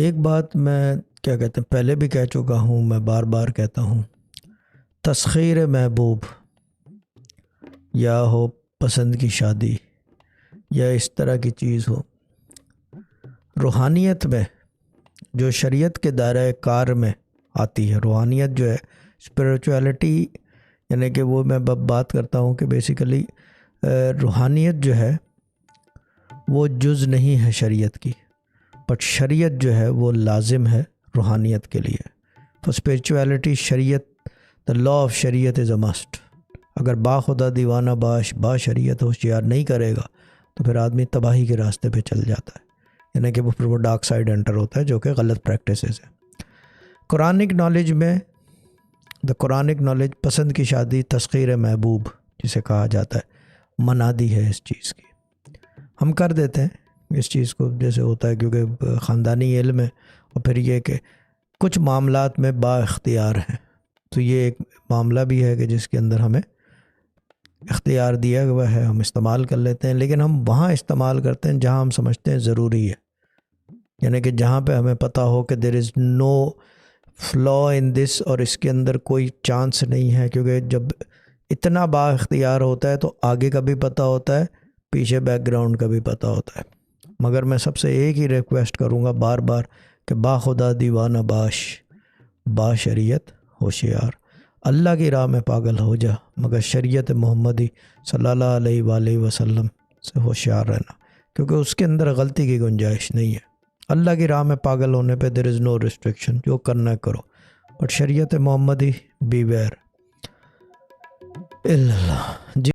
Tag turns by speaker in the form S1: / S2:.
S1: ایک بات میں کیا کہتے ہیں پہلے بھی کہہ چکا ہوں، میں بار بار کہتا ہوں، تسخیر محبوب یا ہو پسند کی شادی یا اس طرح کی چیز ہو، روحانیت میں جو شریعت کے دائرۂ کار میں آتی ہے، روحانیت جو ہے اسپریچویلٹی، یعنی کہ وہ میں بات کرتا ہوں کہ بیسیکلی روحانیت جو ہے وہ جز نہیں ہے شریعت کی، بٹ شریعت جو ہے وہ لازم ہے روحانیت کے لیے. تو اسپریچویلٹی، شریعت، دا لا آف شریعت از اے مسٹ. اگر با خدا دیوانہ با شریعت ہوشیار نہیں کرے گا تو پھر آدمی تباہی کے راستے پہ چل جاتا ہے، یعنی کہ پھر وہ ڈارک سائڈ انٹر ہوتا ہے، جو کہ غلط پریکٹسز ہے. قرآنک نالج میں دا قرآنک نالج پسند کی شادی، تسخیر محبوب جسے کہا جاتا ہے، منادی ہے اس چیز کی. ہم کر دیتے ہیں اس چیز کو، جیسے ہوتا ہے کیونکہ خاندانی علم ہے، اور پھر یہ کہ کچھ معاملات میں با اختیار ہیں، تو یہ ایک معاملہ بھی ہے کہ جس کے اندر ہمیں اختیار دیا ہوا ہے، ہم استعمال کر لیتے ہیں. لیکن ہم وہاں استعمال کرتے ہیں جہاں ہم سمجھتے ہیں ضروری ہے، یعنی کہ جہاں پہ ہمیں پتہ ہو کہ دیر از نو فلا ان دس، اور اس کے اندر کوئی چانس نہیں ہے. کیونکہ جب اتنا با اختیار ہوتا ہے تو آگے کا بھی پتہ ہوتا ہے، پیچھے بیک گراؤنڈ کا بھی پتہ ہوتا ہے. مگر میں سب سے ایک ہی ریکویسٹ کروں گا بار بار کہ با خدا دیوانہ با شریعت ہوشیار. اللہ کی راہ میں پاگل ہو جا، مگر شریعت محمدی صلی اللہ علیہ وآلہ وسلم سے ہوشیار رہنا، کیونکہ اس کے اندر غلطی کی گنجائش نہیں ہے. اللہ کی راہ میں پاگل ہونے پہ دیر از نو ریسٹرکشن، جو کرنا ہے کرو، بٹ شریعت محمدی بی ویئر اللہ. جی